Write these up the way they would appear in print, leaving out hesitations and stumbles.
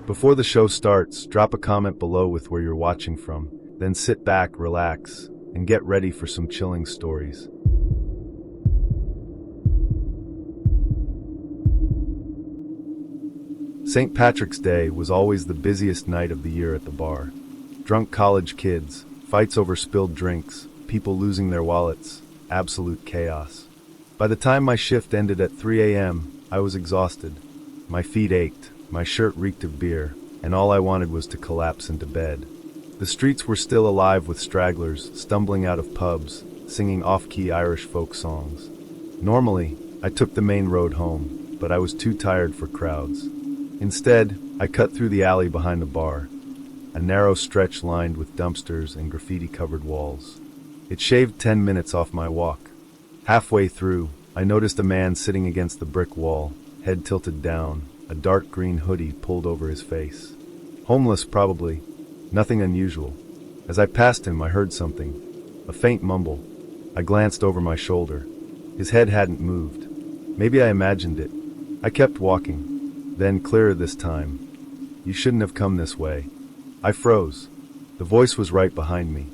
Before the show starts, drop a comment below with where you're watching from, then sit back, relax, and get ready for some chilling stories. St. Patrick's Day was always the busiest night of the year at the bar. Drunk college kids, fights over spilled drinks, people losing their wallets, absolute chaos. By the time my shift ended at 3 a.m., I was exhausted. My feet ached, my shirt reeked of beer, and all I wanted was to collapse into bed. The streets were still alive with stragglers stumbling out of pubs, singing off-key Irish folk songs. Normally, I took the main road home, but I was too tired for crowds. Instead, I cut through the alley behind the bar, a narrow stretch lined with dumpsters and graffiti-covered walls. It shaved 10 minutes off my walk. Halfway through, I noticed a man sitting against the brick wall, head tilted down, a dark green hoodie pulled over his face. Homeless, probably. Nothing unusual. As I passed him, I heard something. A faint mumble. I glanced over my shoulder. His head hadn't moved. Maybe I imagined it. I kept walking. Then, clearer this time. "You shouldn't have come this way." I froze. The voice was right behind me.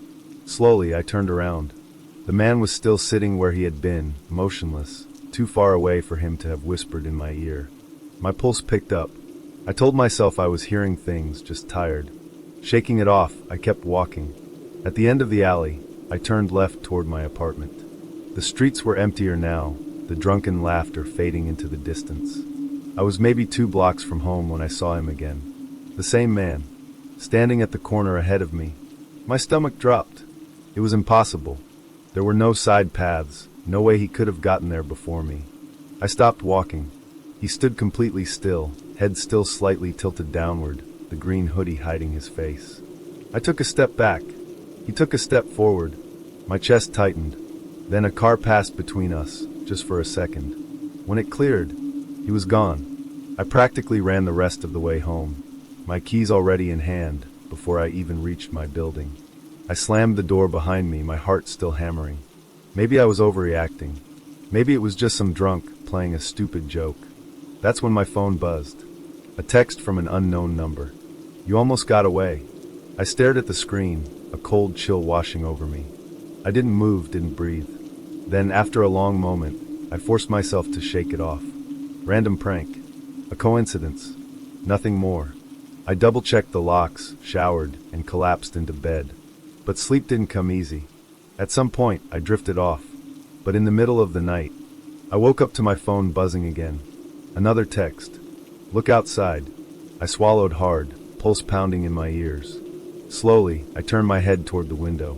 Slowly, I turned around. The man was still sitting where he had been, motionless, too far away for him to have whispered in my ear. My pulse picked up. I told myself I was hearing things, just tired. Shaking it off, I kept walking. At the end of the alley, I turned left toward my apartment. The streets were emptier now, the drunken laughter fading into the distance. I was maybe 2 blocks from home when I saw him again. The same man, standing at the corner ahead of me. My stomach dropped. It was impossible. There were no side paths, no way he could have gotten there before me. I stopped walking. He stood completely still, head still slightly tilted downward, the green hoodie hiding his face. I took a step back. He took a step forward. My chest tightened. Then a car passed between us, just for a second. When it cleared, he was gone. I practically ran the rest of the way home, my keys already in hand, before I even reached my building. I slammed the door behind me, my heart still hammering. Maybe I was overreacting. Maybe it was just some drunk playing a stupid joke. That's when my phone buzzed. A text from an unknown number. "You almost got away." I stared at the screen, a cold chill washing over me. I didn't move, didn't breathe. Then, after a long moment, I forced myself to shake it off. Random prank. A coincidence. Nothing more. I double-checked the locks, showered, and collapsed into bed. But sleep didn't come easy. At some point, I drifted off. But in the middle of the night, I woke up to my phone buzzing again. Another text. "Look outside." I swallowed hard, pulse pounding in my ears. Slowly, I turned my head toward the window.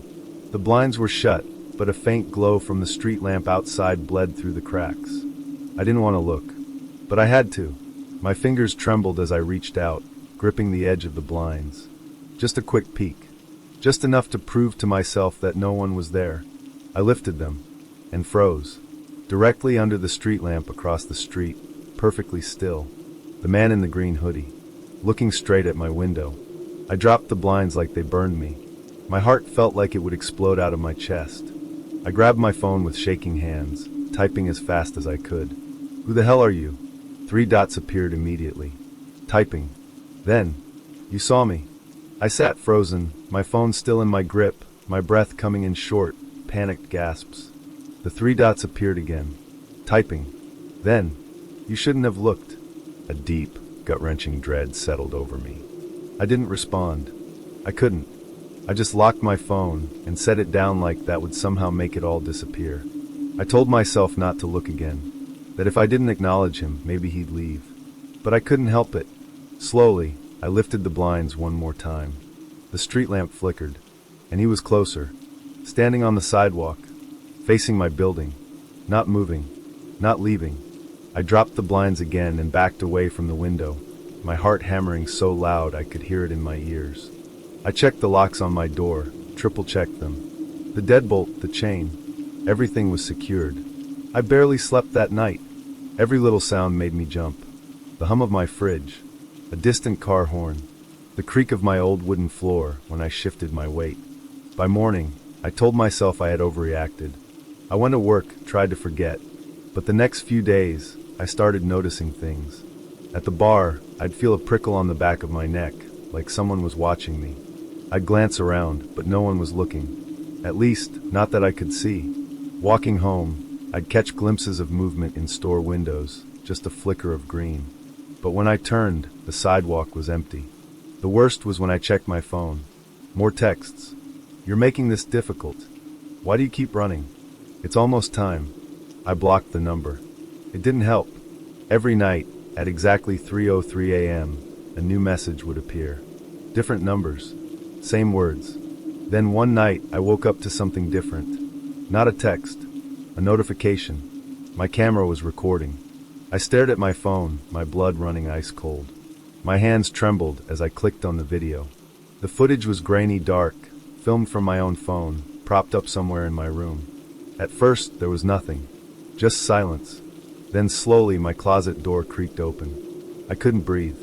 The blinds were shut, but a faint glow from the street lamp outside bled through the cracks. I didn't want to look, but I had to. My fingers trembled as I reached out, gripping the edge of the blinds. Just a quick peek. Just enough to prove to myself that no one was there. I lifted them, and froze. Directly under the street lamp across the street, perfectly still. The man in the green hoodie, looking straight at my window. I dropped the blinds like they burned me. My heart felt like it would explode out of my chest. I grabbed my phone with shaking hands, typing as fast as I could. "Who the hell are you?" 3 dots appeared immediately. Typing. Then, "You saw me." I sat frozen, my phone still in my grip, my breath coming in short, panicked gasps. The 3 dots appeared again. Typing. Then, "You shouldn't have looked." A deep, gut-wrenching dread settled over me. I didn't respond. I couldn't. I just locked my phone and set it down like that would somehow make it all disappear. I told myself not to look again, that if I didn't acknowledge him, maybe he'd leave. But I couldn't help it. Slowly, I lifted the blinds one more time. The street lamp flickered, and he was closer, standing on the sidewalk, facing my building, not moving, not leaving. I dropped the blinds again and backed away from the window, my heart hammering so loud I could hear it in my ears. I checked the locks on my door, triple-checked them. The deadbolt, the chain, everything was secured. I barely slept that night. Every little sound made me jump. The hum of my fridge, a distant car horn, the creak of my old wooden floor when I shifted my weight. By morning, I told myself I had overreacted. I went to work, tried to forget, but the next few days, I started noticing things. At the bar, I'd feel a prickle on the back of my neck, like someone was watching me. I'd glance around, but no one was looking. At least, not that I could see. Walking home, I'd catch glimpses of movement in store windows, just a flicker of green. But when I turned, the sidewalk was empty. The worst was when I checked my phone. More texts. "You're making this difficult. Why do you keep running? It's almost time." I blocked the number. It didn't help. Every night, at exactly 3:03 a.m., a new message would appear. Different numbers. Same words. Then one night, I woke up to something different. Not a text. A notification. My camera was recording. I stared at my phone, my blood running ice cold. My hands trembled as I clicked on the video. The footage was grainy dark, filmed from my own phone, propped up somewhere in my room. At first, there was nothing. Just silence. Then slowly my closet door creaked open. I couldn't breathe.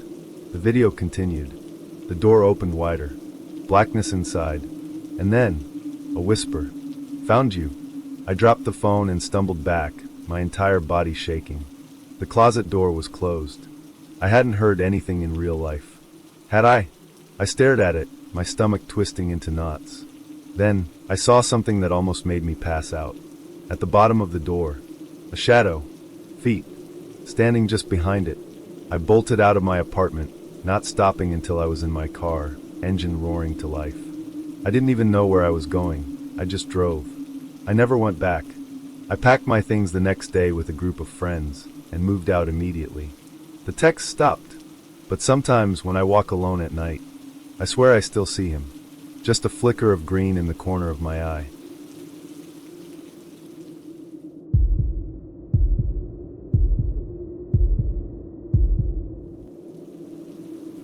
The video continued. The door opened wider. Blackness inside. And then, a whisper. "Found you." I dropped the phone and stumbled back, my entire body shaking. The closet door was closed. I hadn't heard anything in real life. Had I? I stared at it, my stomach twisting into knots. Then, I saw something that almost made me pass out. At the bottom of the door, a shadow. Feet. Standing just behind it. I bolted out of my apartment, not stopping until I was in my car, engine roaring to life. I didn't even know where I was going. I just drove. I never went back. I packed my things the next day with a group of friends and moved out immediately. The text stopped, but sometimes when I walk alone at night, I swear I still see him. Just a flicker of green in the corner of my eye.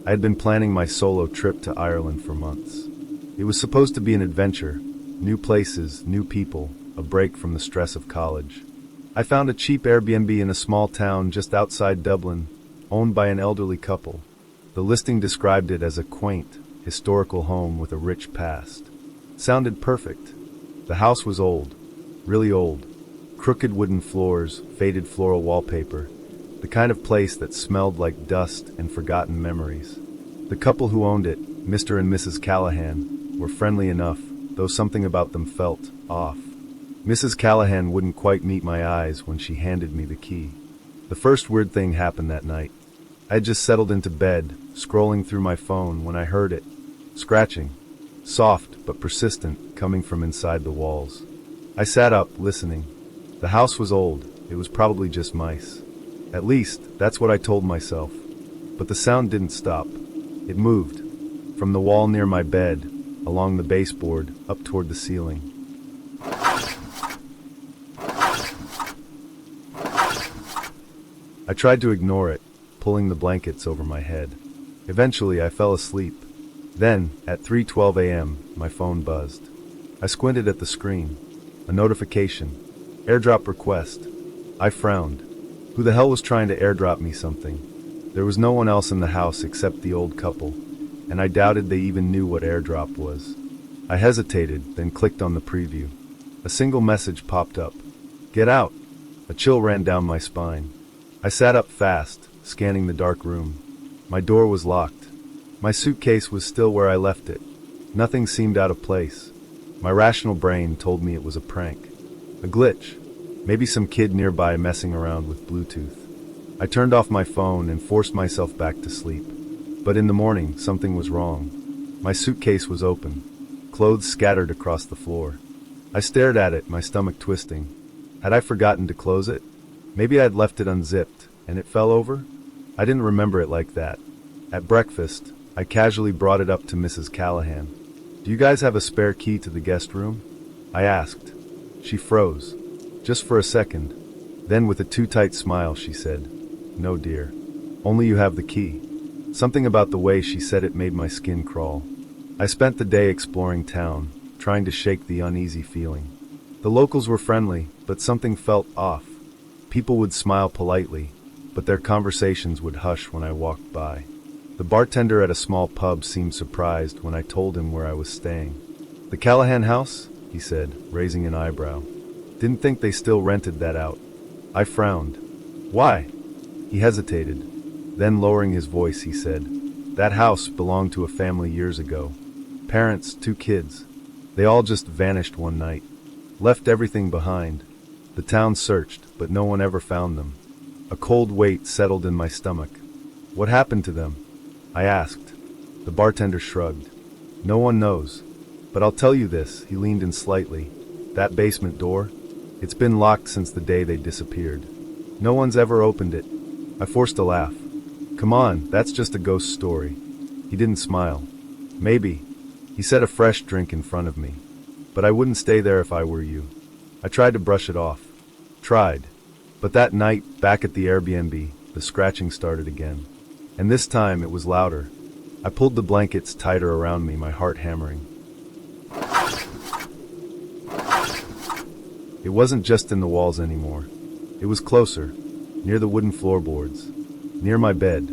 I had been planning my solo trip to Ireland for months. It was supposed to be an adventure, new places, new people, a break from the stress of college. I found a cheap Airbnb in a small town just outside Dublin, owned by an elderly couple. The listing described it as a quaint, historical home with a rich past. Sounded perfect. The house was old, really old. Crooked wooden floors, faded floral wallpaper, the kind of place that smelled like dust and forgotten memories. The couple who owned it, Mr. and Mrs. Callahan, were friendly enough, though something about them felt off. Mrs. Callahan wouldn't quite meet my eyes when she handed me the key. The first weird thing happened that night. I had just settled into bed, scrolling through my phone when I heard it. Scratching. Soft but persistent, coming from inside the walls. I sat up, listening. The house was old. It was probably just mice. At least, that's what I told myself. But the sound didn't stop. It moved. From the wall near my bed, along the baseboard, up toward the ceiling. I tried to ignore it, pulling the blankets over my head. Eventually, I fell asleep. Then, at 3:12 a.m., my phone buzzed. I squinted at the screen. A notification. Airdrop request. I frowned. Who the hell was trying to airdrop me something? There was no one else in the house except the old couple, and I doubted they even knew what airdrop was. I hesitated, then clicked on the preview. A single message popped up. "Get out!" A chill ran down my spine. I sat up fast, scanning the dark room. My door was locked. My suitcase was still where I left it. Nothing seemed out of place. My rational brain told me it was a prank. A glitch. Maybe some kid nearby messing around with Bluetooth. I turned off my phone and forced myself back to sleep. But in the morning, something was wrong. My suitcase was open. Clothes scattered across the floor. I stared at it, my stomach twisting. Had I forgotten to close it? Maybe I had left it unzipped, and it fell over? I didn't remember it like that. At breakfast, I casually brought it up to Mrs. Callahan. "Do you guys have a spare key to the guest room?" I asked. She froze. Just for a second. Then with a too-tight smile, she said, "No, dear. Only you have the key." Something about the way she said it made my skin crawl. I spent the day exploring town, trying to shake the uneasy feeling. The locals were friendly, but something felt off. People would smile politely, but their conversations would hush when I walked by. The bartender at a small pub seemed surprised when I told him where I was staying. "The Callahan house?" he said, raising an eyebrow. "Didn't think they still rented that out." I frowned. "Why?" He hesitated. Then, lowering his voice, he said, "That house belonged to a family years ago. Parents, 2 kids. They all just vanished one night. Left everything behind. The town searched, but no one ever found them." A cold weight settled in my stomach. "What happened to them?" I asked. The bartender shrugged. "No one knows. But I'll tell you this," he leaned in slightly. "That basement door? It's been locked since the day they disappeared. No one's ever opened it." I forced a laugh. "Come on, that's just a ghost story." He didn't smile. "Maybe." He set a fresh drink in front of me. "But I wouldn't stay there if I were you." I tried to brush it off. Tried. But that night, back at the Airbnb, the scratching started again. And this time it was louder. I pulled the blankets tighter around me, my heart hammering. It wasn't just in the walls anymore. It was closer, near the wooden floorboards, near my bed.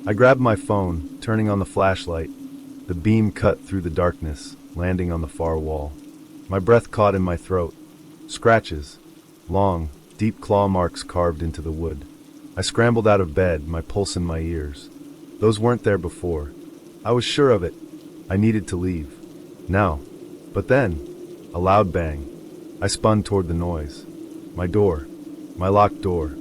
I grabbed my phone, turning on the flashlight. The beam cut through the darkness, landing on the far wall. My breath caught in my throat. Scratches. Long, deep claw marks carved into the wood. I scrambled out of bed, my pulse in my ears. Those weren't there before. I was sure of it. I needed to leave. Now. But then, a loud bang. I spun toward the noise. My door. My locked door.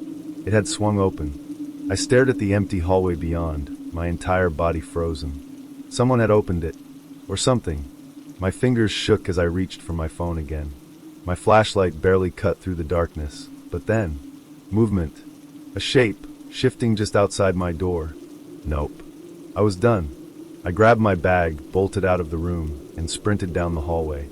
It had swung open. I stared at the empty hallway beyond, my entire body frozen. Someone had opened it. Or something. My fingers shook as I reached for my phone again. My flashlight barely cut through the darkness. But then, movement. A shape, shifting just outside my door. Nope. I was done. I grabbed my bag, bolted out of the room, and sprinted down the hallway.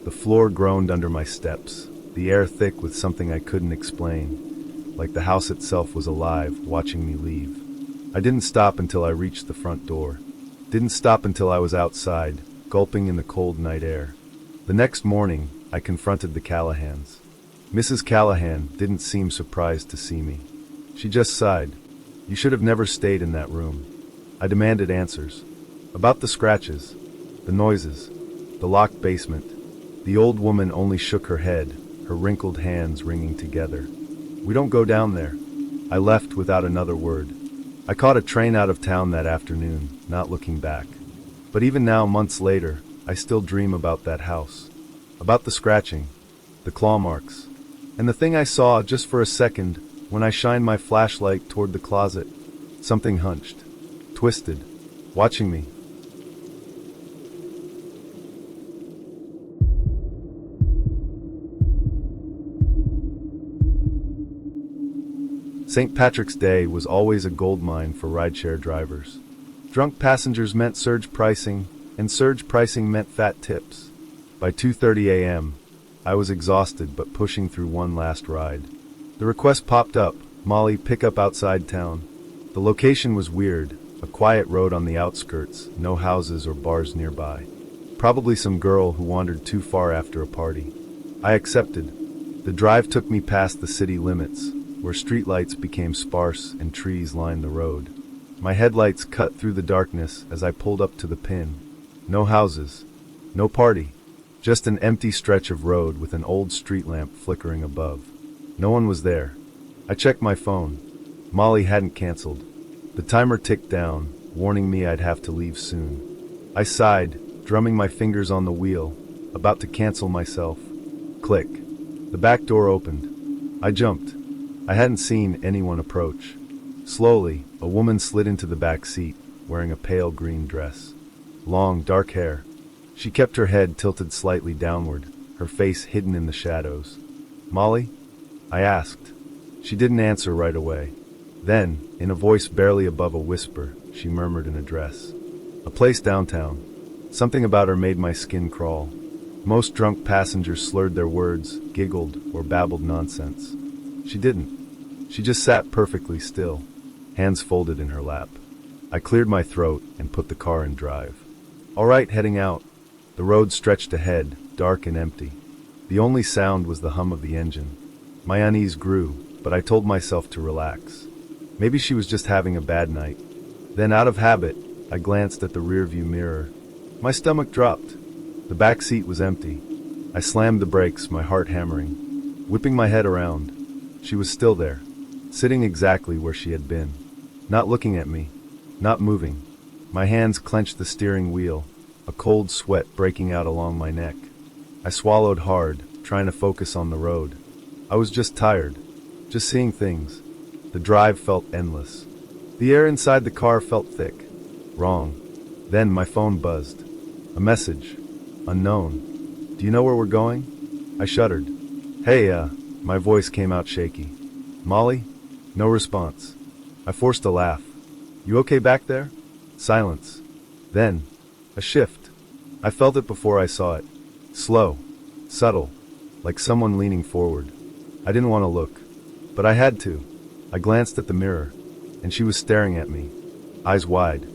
The floor groaned under my steps, the air thick with something I couldn't explain, like the house itself was alive, watching me leave. I didn't stop until I reached the front door. Didn't stop until I was outside, gulping in the cold night air. The next morning, I confronted the Callahans. Mrs. Callahan didn't seem surprised to see me. She just sighed. "You should have never stayed in that room." I demanded answers. About the scratches, the noises, the locked basement. The old woman only shook her head, her wrinkled hands wringing together. "We don't go down there." I left without another word. I caught a train out of town that afternoon, not looking back. But even now, months later, I still dream about that house. About the scratching, the claw marks, and the thing I saw just for a second when I shined my flashlight toward the closet. Something hunched, twisted, watching me. St. Patrick's Day was always a goldmine for rideshare drivers. Drunk passengers meant surge pricing, and surge pricing meant fat tips. By 2:30 a.m., I was exhausted but pushing through one last ride. The request popped up, "Molly, pick up outside town." The location was weird, a quiet road on the outskirts, no houses or bars nearby. Probably some girl who wandered too far after a party. I accepted. The drive took me past the city limits, where streetlights became sparse and trees lined the road. My headlights cut through the darkness as I pulled up to the pin. No houses, no party, just an empty stretch of road with an old street lamp flickering above. No one was there. I checked my phone. Molly hadn't canceled. The timer ticked down, warning me I'd have to leave soon. I sighed, drumming my fingers on the wheel, about to cancel myself. Click. The back door opened. I jumped. I hadn't seen anyone approach. Slowly, a woman slid into the back seat, wearing a pale green dress. Long, dark hair. She kept her head tilted slightly downward, her face hidden in the shadows. "Molly?" I asked. She didn't answer right away. Then, in a voice barely above a whisper, she murmured an address. A place downtown. Something about her made my skin crawl. Most drunk passengers slurred their words, giggled, or babbled nonsense. She didn't. She just sat perfectly still, hands folded in her lap. I cleared my throat and put the car in drive. All right, heading out. The road stretched ahead, dark and empty. The only sound was the hum of the engine. My unease grew, but I told myself to relax. Maybe she was just having a bad night. Then, out of habit, I glanced at the rearview mirror. My stomach dropped. The back seat was empty. I slammed the brakes, my heart hammering. Whipping my head around. She was still there, sitting exactly where she had been. not looking at me, not moving. My hands clenched the steering wheel, a cold sweat breaking out along my neck. I swallowed hard, trying to focus on the road. I was just tired, just seeing things. The drive felt endless. The air inside the car felt thick. Wrong. Then my phone buzzed. A message. Unknown. Do you know where we're going? I shuddered. Hey, my voice came out shaky. Molly? No response. I forced a laugh. You okay back there? Silence. Then, a shift. I felt it before I saw it. Slow. Subtle. Like someone leaning forward. I didn't want to look. But I had to. I glanced at the mirror, and she was staring at me. Eyes wide.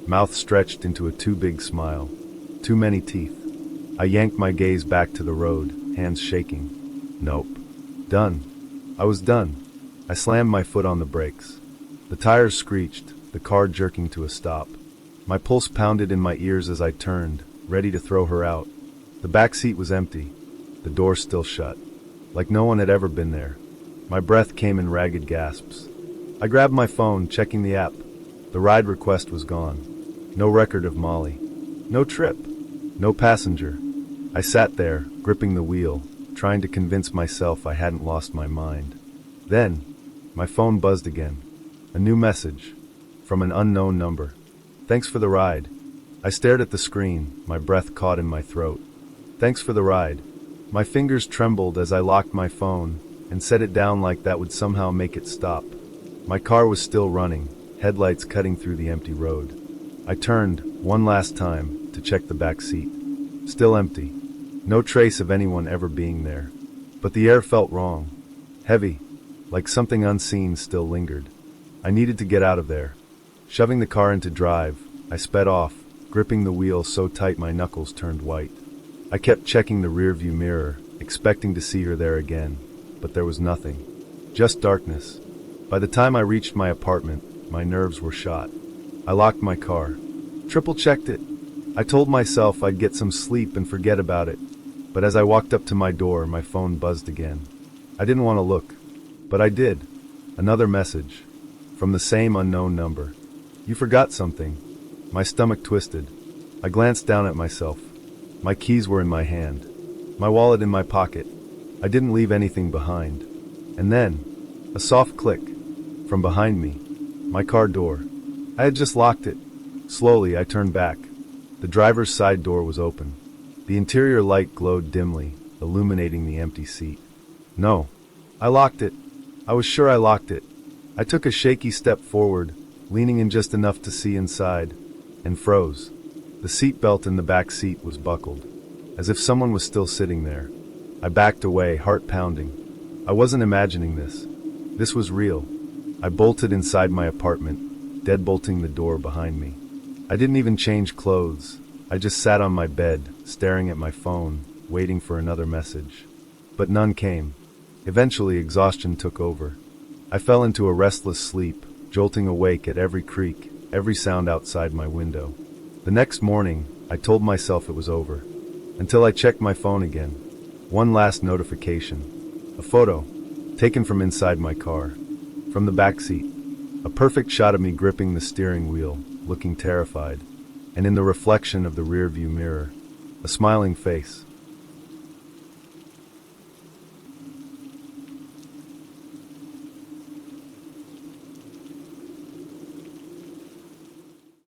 Mouth stretched into a too big smile. Too many teeth. I yanked my gaze back to the road, hands shaking. Nope. Done. I was done. I slammed my foot on the brakes. The tires screeched, the car jerking to a stop. My pulse pounded in my ears as I turned, ready to throw her out. The back seat was empty, the door still shut, like no one had ever been there. My breath came in ragged gasps. I grabbed my phone, checking the app. The ride request was gone. No record of Molly. No trip. No passenger. I sat there, gripping the wheel, trying to convince myself I hadn't lost my mind. Then, my phone buzzed again. A new message. From an unknown number. Thanks for the ride. I stared at the screen, my breath caught in my throat. Thanks for the ride. My fingers trembled as I locked my phone and set it down like that would somehow make it stop. My car was still running, headlights cutting through the empty road. I turned, one last time, to check the back seat. Still empty. No trace of anyone ever being there. But the air felt wrong. Heavy, like something unseen still lingered. I needed to get out of there. Shoving the car into drive, I sped off, gripping the wheel so tight my knuckles turned white. I kept checking the rearview mirror, expecting to see her there again, but there was nothing. Just darkness. By the time I reached my apartment, my nerves were shot. I locked my car. Triple-checked it. I told myself I'd get some sleep and forget about it, but as I walked up to my door, my phone buzzed again. I didn't want to look, but I did. Another message. From the same unknown number. You forgot something. My stomach twisted. I glanced down at myself. My keys were in my hand. My wallet in my pocket. I didn't leave anything behind. And then, a soft click. From behind me. My car door. I had just locked it. Slowly, I turned back. The driver's side door was open. The interior light glowed dimly, illuminating the empty seat. No. I locked it. I was sure I locked it. I took a shaky step forward, leaning in just enough to see inside, and froze. The seat belt in the back seat was buckled, as if someone was still sitting there. I backed away, heart pounding. I wasn't imagining this. This was real. I bolted inside my apartment, deadbolting the door behind me. I didn't even change clothes. I just sat on my bed, staring at my phone, waiting for another message. But none came. Eventually, exhaustion took over. I fell into a restless sleep, jolting awake at every creak, every sound outside my window. The next morning, I told myself it was over. Until I checked my phone again. One last notification. A photo, taken from inside my car. From the back seat. A perfect shot of me gripping the steering wheel, looking terrified. And in the reflection of the rearview mirror, a smiling face.